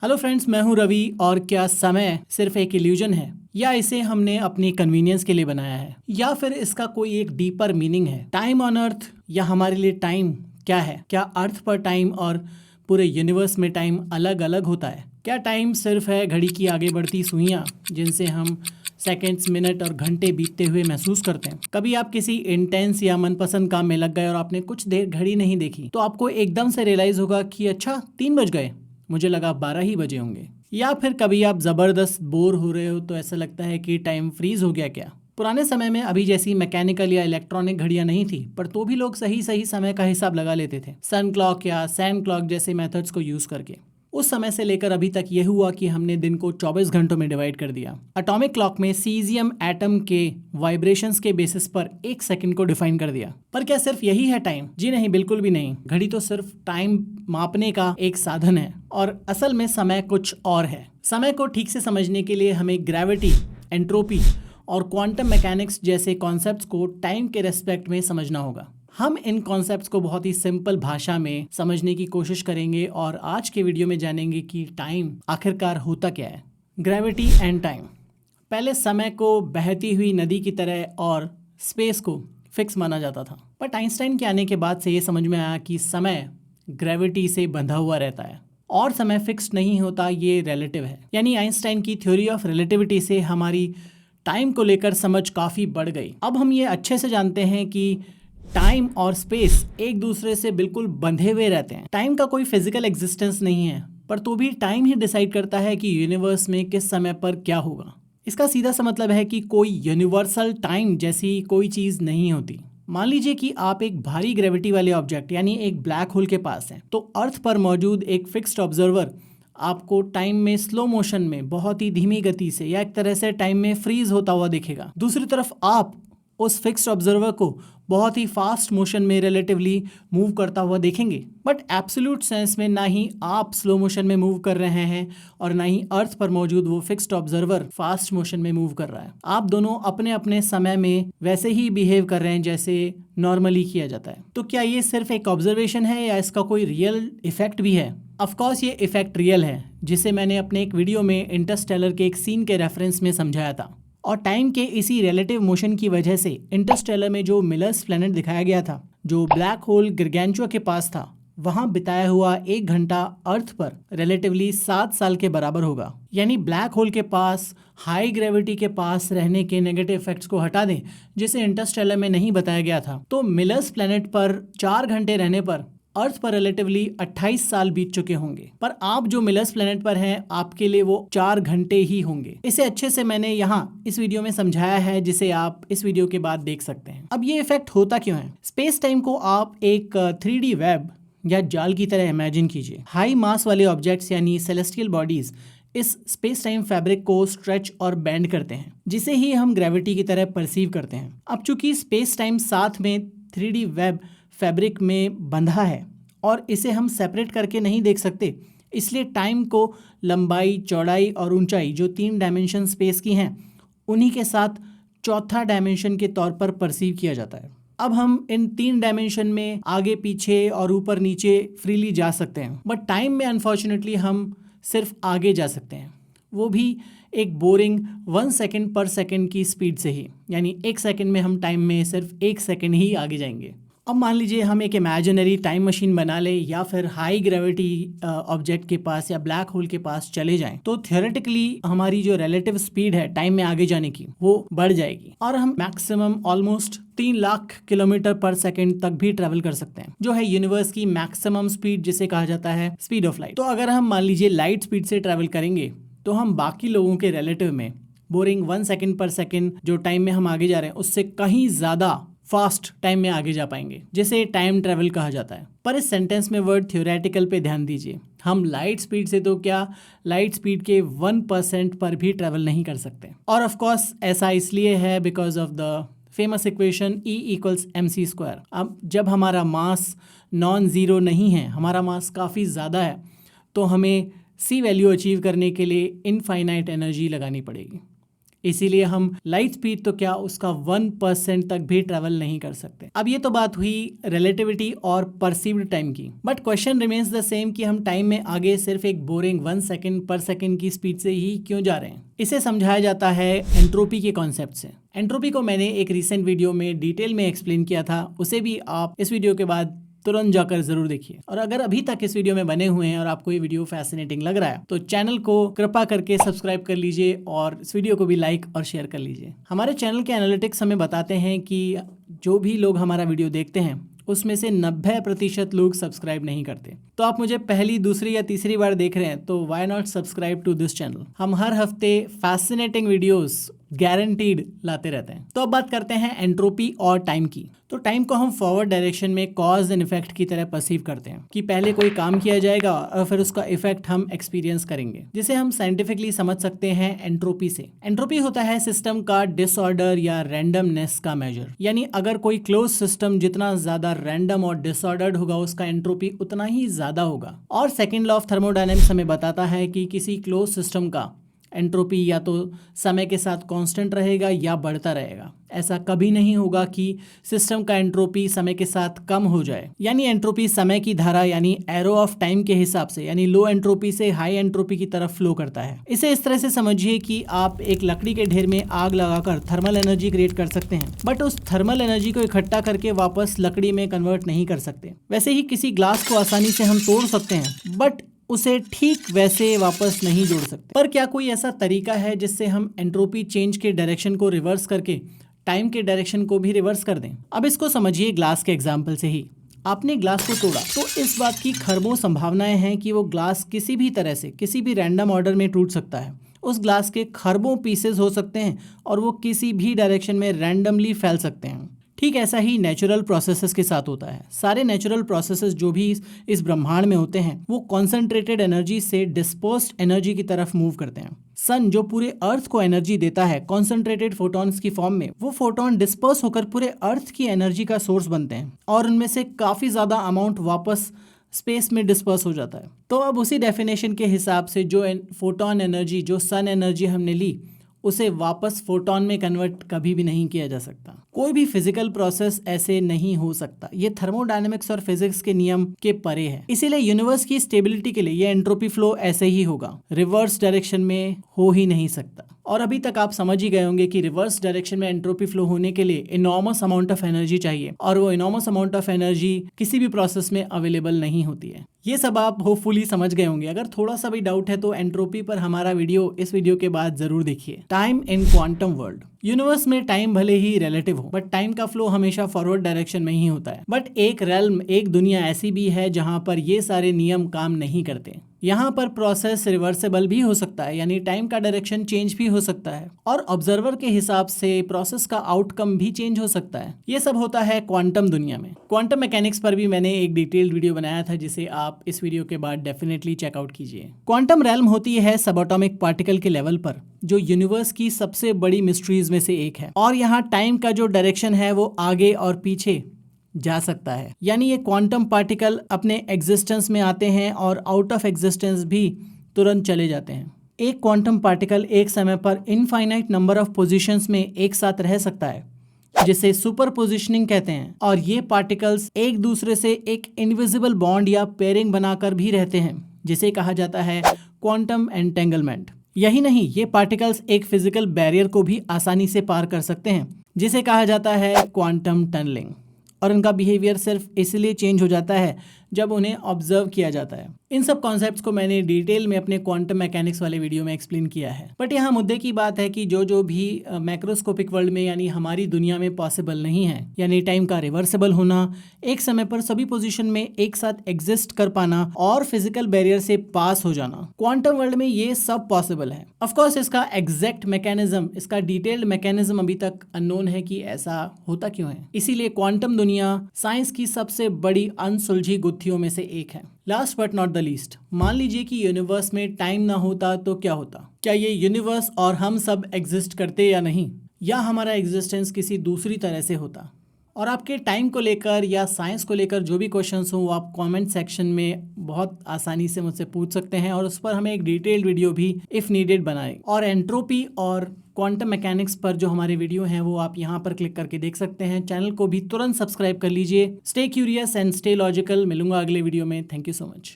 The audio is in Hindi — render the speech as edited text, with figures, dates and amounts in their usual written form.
हेलो फ्रेंड्स, मैं हूं रवि। और क्या समय सिर्फ एक इल्यूजन है, या इसे हमने अपनी कन्वीनियंस के लिए बनाया है, या फिर इसका कोई एक डीपर मीनिंग है? टाइम ऑन अर्थ, या हमारे लिए टाइम क्या है? क्या अर्थ पर टाइम और पूरे यूनिवर्स में टाइम अलग अलग होता है? क्या टाइम सिर्फ है घड़ी की आगे बढ़ती सुइयां जिनसे हम सेकंड्स, मिनट और घंटे बीतते हुए महसूस करते हैं? कभी आप किसी इंटेंस या मनपसंद काम में लग गए और आपने कुछ देर घड़ी नहीं देखी, तो आपको एकदम से रियलाइज होगा कि अच्छा 3 बज गए, मुझे लगा 12 ही बजे होंगे। या फिर कभी आप ज़बरदस्त बोर हो रहे हो तो ऐसा लगता है कि टाइम फ्रीज हो गया क्या? पुराने समय में अभी जैसी मैकेनिकल या इलेक्ट्रॉनिक घड़ियां नहीं थी, पर तो भी लोग सही सही समय का हिसाब लगा लेते थे, सन क्लॉक या सैंड क्लॉक जैसे मेथड्स को यूज़ करके। उस समय से लेकर अभी तक ये हुआ कि हमने दिन को 24 घंटों में डिवाइड कर दिया। एटॉमिक क्लॉक में सीजियम एटम के वाइब्रेशंस के बेसिस पर 1 सेकंड को डिफाइन कर दिया। पर क्या सिर्फ यही है टाइम? जी नहीं, बिल्कुल भी नहीं। घड़ी तो सिर्फ टाइम मापने का एक साधन है, और असल में समय कुछ और है। समय को ठीक से समझने के लिए हमें ग्रेविटी, एंट्रोपी और क्वांटम मैकेनिक्स जैसे कॉन्सेप्ट्स को टाइम के रेस्पेक्ट में समझना होगा। हम इन कॉन्सेप्ट्स को बहुत ही सिंपल भाषा में समझने की कोशिश करेंगे, और आज के वीडियो में जानेंगे कि टाइम आखिरकार होता क्या है। Gravity and time. पहले समय को बहती हुई नदी की तरह और स्पेस को फिक्स माना जाता था, बट आइंस्टाइन के आने के बाद से ये समझ में आया कि समय ग्रेविटी से बंधा हुआ रहता है और समय फिक्स नहीं होता, ये रिलेटिव है। यानी आइंस्टाइन की थ्योरी ऑफ रिलेटिविटी से हमारी टाइम को लेकर समझ काफ़ी बढ़ गई। अब हम ये अच्छे से जानते हैं कि टाइम और स्पेस एक दूसरे से बिल्कुल बंधे हुए रहते हैं। टाइम का कोई फिजिकल एग्जिस्टेंस नहीं है, पर तो भी टाइम ही डिसाइड करता है कि यूनिवर्स में किस समय पर क्या होगा। इसका सीधा सा मतलब है कि कोई यूनिवर्सल टाइम जैसी कोई चीज़ नहीं होती। मान लीजिए कि आप एक भारी ग्रेविटी वाले ऑब्जेक्ट यानी एक ब्लैक होल के पास हैं, तो अर्थ पर मौजूद एक फिक्स्ड ऑब्जर्वर आपको टाइम में स्लो मोशन में बहुत ही धीमी गति से या एक तरह से टाइम में फ्रीज होता हुआ दिखेगा। दूसरी तरफ आप उस फिक्स्ड ऑब्जर्वर को बहुत ही फास्ट मोशन में रिलेटिवली मूव करता हुआ देखेंगे। बट एब्सोल्यूट सेंस में ना ही आप स्लो मोशन में मूव कर रहे हैं और ना ही अर्थ पर मौजूद वो फिक्स्ड ऑब्जर्वर फास्ट मोशन में मूव कर रहा है। आप दोनों अपने अपने समय में वैसे ही बिहेव कर रहे हैं जैसे नॉर्मली किया जाता है। तो क्या ये सिर्फ एक ऑब्जर्वेशन है या इसका कोई रियल इफेक्ट भी है? ऑफकोर्स ये इफेक्ट रियल है, जिसे मैंने अपने एक वीडियो में इंटरस्टेलर के एक सीन के रेफरेंस में समझाया था। और टाइम के इसी रिलेटिव मोशन की वजह से इंटरस्टेलर में जो मिलर्स प्लैनेट दिखाया गया था, जो ब्लैक होल गारगेंचुआ के पास था, वहां बिताया हुआ 1 घंटा अर्थ पर रिलेटिवली 7 साल के बराबर होगा। यानी ब्लैक होल के पास हाई ग्रेविटी के पास रहने के नेगेटिव इफेक्ट्स को हटा दें, जिसे इंटरस्टेलर में नहीं बताया गया था, तो मिलर्स प्लैनेट पर 4 घंटे रहने पर अर्थ पर रिलेटिवली 28 साल बीत चुके होंगे। पर आप जो मिलर्स प्लेनेट पर हैं, आपके लिए वो 4 घंटे ही होंगे। इसे अच्छे से मैंने यहाँ इस वीडियो में समझाया है, जिसे आप इस वीडियो के बाद देख सकते हैं। अब ये इफेक्ट होता क्यों है? स्पेस टाइम को आप एक 3D वेब या जाल की तरह इमेजिन कीजिए। हाई मास वाले ऑब्जेक्ट्स यानी सेलेस्टियल बॉडीज इस स्पेस टाइम फैब्रिक को स्ट्रेच और बेंड करते हैं, जिसे ही हम ग्रेविटी की तरह परसीव करते हैं। अब चूंकि स्पेस टाइम साथ में 3D वेब फैब्रिक में बंधा है और इसे हम सेपरेट करके नहीं देख सकते, इसलिए टाइम को लंबाई, चौड़ाई और ऊंचाई, जो 3 डायमेंशन स्पेस की हैं, उन्हीं के साथ चौथा डायमेंशन के तौर पर परसीव किया जाता है। अब हम इन 3 डायमेंशन में आगे पीछे और ऊपर नीचे फ्रीली जा सकते हैं, बट टाइम में अनफॉर्चुनेटली हम सिर्फ आगे जा सकते हैं, वो भी एक बोरिंग 1 सेकेंड पर सेकेंड की स्पीड से ही। यानी 1 सेकेंड में हम टाइम में सिर्फ 1 सेकेंड ही आगे जाएंगे। अब मान लीजिए हम एक इमेजिनरी टाइम मशीन बना लें, या फिर हाई ग्रेविटी ऑब्जेक्ट के पास या ब्लैक होल के पास चले जाएं, तो थियोरेटिकली हमारी जो रिलेटिव स्पीड है टाइम में आगे जाने की, वो बढ़ जाएगी और हम मैक्सिमम ऑलमोस्ट 3 लाख किलोमीटर पर सेकेंड तक भी ट्रेवल कर सकते हैं, जो है यूनिवर्स की मैक्सिमम स्पीड, जिसे कहा जाता है स्पीड ऑफ लाइट। तो अगर हम मान लीजिए लाइट स्पीड से ट्रेवल करेंगे, तो हम बाकी लोगों के रिलेटिव में बोरिंग 1 सेकेंड पर सेकेंड जो टाइम में हम आगे जा रहे हैं, उससे कहीं ज्यादा फास्ट टाइम में आगे जा पाएंगे, जिसे टाइम ट्रेवल कहा जाता है। पर इस सेंटेंस में वर्ड थ्योरेटिकल पे ध्यान दीजिए। हम लाइट स्पीड से तो क्या, लाइट स्पीड के 1% पर भी ट्रेवल नहीं कर सकते। और ऑफ कोर्स ऐसा इसलिए है because of the famous equation E=mc²। अब जब हमारा मास नॉन ज़ीरो नहीं है, हमारा मास काफ़ी ज़्यादा है, तो हमें C वैल्यू अचीव करने के लिए इनफाइनाइट एनर्जी लगानी पड़ेगी। इसीलिए हम लाइट स्पीड तो क्या उसका 1% तक भी ट्रेवल नहीं कर सकते। अब ये तो बात हुई रिलेटिविटी और परसीव्ड टाइम की, but question remains the same कि हम टाइम में आगे सिर्फ एक बोरिंग 1 सेकंड पर सेकंड की स्पीड से ही क्यों जा रहे हैं। इसे समझाया जाता है एंट्रोपी के कॉन्सेप्ट से। एंट्रोपी को मैंने एक रिसेंट वीडियो में डिटेल में एक्सप्लेन किया था, उसे भी आप इस वीडियो के बाद तुरंत जाकर जरूर देखिए। और अगर अभी तक इस वीडियो में बने हुए हैं और आपको ये वीडियो फैसिनेटिंग लग रहा है तो चैनल को कृपा करके सब्सक्राइब कर लीजिए और इस वीडियो को भी लाइक और शेयर कर लीजिए। हमारे चैनल के एनालिटिक्स हमें बताते हैं कि जो भी लोग हमारा वीडियो देखते हैं उसमें से 90% लोग सब्सक्राइब नहीं करते। तो आप मुझे पहली, दूसरी या तीसरी बार देख रहे हैं तो why not subscribe to this channel. हम हर हफ्ते फैसिनेटिंग वीडियोस गारंटीड लाते रहते हैं। तो अब बात करते हैं एंट्रोपी और टाइम की। तो टाइम को हम फॉरवर्ड डायरेक्शन में कॉज एंड इफेक्ट की तरह परसीव करते हैं कि पहले कोई काम किया जाएगा और फिर उसका इफेक्ट हम एक्सपीरियंस करेंगे, जिसे हम साइंटिफिकली समझ सकते हैं एंट्रोपी से। एंट्रोपी होता है सिस्टम का डिसऑर्डर या रैंडमनेस का मेजर, यानी अगर कोई क्लोज सिस्टम जितना ज्यादा रैंडम और डिसऑर्डर्ड होगा उसका एंट्रोपी उतना ही ज्यादा होगा। और सेकेंड लॉ ऑफ थर्मोडायनेमिक्स हमें बताता है कि किसी क्लोज सिस्टम का एंट्रोपी या तो समय के साथ कांस्टेंट रहेगा या बढ़ता रहेगा। ऐसा कभी नहीं होगा कि सिस्टम का एंट्रोपी समय के साथ कम हो जाए। यानी एंट्रोपी समय की धारा यानी एरो ऑफ टाइम के हिसाब से, यानी लो एंट्रोपी से हाई एंट्रोपी की तरफ फ्लो करता है। इसे इस तरह से समझिए कि आप एक लकड़ी के ढेर में आग लगाकर थर्मल एनर्जी क्रिएट कर सकते हैं, बट उस थर्मल एनर्जी को इकट्ठा करके वापस लकड़ी में कन्वर्ट नहीं कर सकते। वैसे ही किसी ग्लास को आसानी से हम तोड़ सकते हैं बट उसे ठीक वैसे वापस नहीं जोड़ सकते। पर क्या कोई ऐसा तरीका है जिससे हम एंट्रोपी चेंज के डायरेक्शन को रिवर्स करके टाइम के डायरेक्शन को भी रिवर्स कर दें? अब इसको समझिए ग्लास के एग्जाम्पल से ही। आपने ग्लास को तोड़ा तो इस बात की खरबों संभावनाएं हैं कि वो ग्लास किसी भी तरह से किसी भी रैंडम ऑर्डर में टूट सकता है। उस ग्लास के खरबों पीसेस हो सकते हैं और वो किसी भी डायरेक्शन में रैंडमली फैल सकते हैं। ठीक ऐसा ही नेचुरल प्रोसेसेस के साथ होता है। सारे नेचुरल प्रोसेसेस जो भी इस ब्रह्मांड में होते हैं वो कॉन्सेंट्रेटेड एनर्जी से डिस्पर्स्ड एनर्जी की तरफ मूव करते हैं। सन जो पूरे अर्थ को एनर्जी देता है कॉन्सेंट्रेटेड फोटॉन्स की फॉर्म में, वो फोटॉन डिस्पर्स होकर पूरे अर्थ की एनर्जी का सोर्स बनते हैं और उनमें से काफी ज्यादा अमाउंट वापस स्पेस में डिस्पर्स हो जाता है। तो अब उसी डेफिनेशन के हिसाब से जो फोटॉन एनर्जी, जो सन एनर्जी हमने ली, उसे वापस फोटॉन में कन्वर्ट कभी भी नहीं किया जा सकता। कोई भी फिजिकल प्रोसेस ऐसे नहीं हो सकता। ये थर्मोडायनेमिक्स और फिजिक्स के नियम के परे है। इसीलिए यूनिवर्स की स्टेबिलिटी के लिए ये एंट्रोपी फ्लो ऐसे ही होगा, रिवर्स डायरेक्शन में हो ही नहीं सकता। और अभी तक आप समझ ही गए होंगे कि रिवर्स डायरेक्शन में एंट्रोपी फ्लो होने के लिए इनॉर्मस अमाउंट ऑफ एनर्जी चाहिए और वो इनॉर्मस अमाउंट ऑफ एनर्जी किसी भी प्रोसेस में अवेलेबल नहीं होती है। ये सब आप होपफुली समझ गए होंगे। अगर थोड़ा सा भी डाउट है तो एंट्रोपी पर हमारा वीडियो इस वीडियो के बाद जरूर देखिए। Time in quantum world. Universe में टाइम भले ही रिलेटिव हो बट टाइम का फ्लो हमेशा फॉरवर्ड डायरेक्शन में ही होता है। बट एक रेल्म, एक दुनिया ऐसी भी है जहां पर ये सारे नियम काम नहीं करते। यहाँ पर प्रोसेस रिवर्सेबल भी हो सकता है, यानी टाइम का डायरेक्शन चेंज भी हो सकता है और ऑब्जर्वर के हिसाब से प्रोसेस का आउटकम भी चेंज हो सकता है। ये सब होता है क्वांटम दुनिया में। क्वांटम मैकेनिक्स पर भी मैंने एक डिटेल्ड वीडियो बनाया था जिसे आप इस वीडियो के बाद डेफिनेटली चेकआउट कीजिए। क्वांटम रेल्म होती है सबएटॉमिक पार्टिकल के लेवल पर, जो यूनिवर्स की सबसे बड़ी मिस्ट्रीज में से एक है। और यहाँ टाइम का जो डायरेक्शन है वो आगे और पीछे जा सकता है। यानी ये क्वांटम पार्टिकल अपने एग्जिस्टेंस में आते हैं और आउट ऑफ एग्जिस्टेंस भी तुरंत चले जाते हैं। एक क्वांटम पार्टिकल एक समय पर इनफाइनाइट नंबर ऑफ पोजीशंस में एक साथ रह सकता है, जिसे सुपर पोजिशनिंग कहते हैं। और ये पार्टिकल्स एक दूसरे से एक इनविजिबल बॉन्ड या पेयरिंग बनाकर भी रहते हैं, जिसे कहा जाता है क्वांटम एंटेंगलमेंट। यही नहीं, ये पार्टिकल्स एक फिजिकल बैरियर को भी आसानी से पार कर सकते हैं, जिसे कहा जाता है क्वांटम टनलिंग। और उनका बिहेवियर सिर्फ इसलिए चेंज हो जाता है जब उन्हें ऑब्जर्व किया जाता है। इन सब कॉन्सेप्ट्स को मैंने डिटेल में अपने क्वांटम मैकेनिक्स वाले वीडियो में एक्सप्लेन किया है। बट यहाँ मुद्दे की बात है कि जो भी मैक्रोस्कोपिक वर्ल्ड में यानी हमारी दुनिया में पॉसिबल नहीं है, यानी टाइम का रिवर्सेबल होना, एक समय पर सभी पोजीशन में एक साथ एग्जिस्ट कर पाना और फिजिकल बैरियर से पास हो जाना, क्वांटम वर्ल्ड में ये सब पॉसिबल है। ऑफकोर्स इसका एग्जैक्ट मैकेनिज्म, इसका डिटेल्ड मैकेनिज्म अभी तक अननोन है कि ऐसा होता क्यों है। इसीलिए क्वांटम दुनिया साइंस की सबसे बड़ी अनसुलझी गुत्थियों में से एक है। Last but not the least, मान लीजिए कि यूनिवर्स में टाइम ना होता तो क्या होता? क्या ये यूनिवर्स और हम सब एग्जिस्ट करते या नहीं, या हमारा एग्जिस्टेंस किसी दूसरी तरह से होता? और आपके टाइम को लेकर या साइंस को लेकर जो भी क्वेश्चंस हों वो आप कमेंट सेक्शन में बहुत आसानी से मुझसे पूछ सकते हैं और उस पर हमें एक डिटेल्ड वीडियो भी इफ नीडेड बनाए। और एंट्रोपी और क्वांटम मैकेनिक्स पर जो हमारे वीडियो हैं वो आप यहाँ पर क्लिक करके देख सकते हैं। चैनल को भी तुरंत सब्सक्राइब कर लीजिए। Stay curious and stay logical. मिलूंगा अगले वीडियो में। Thank you so much.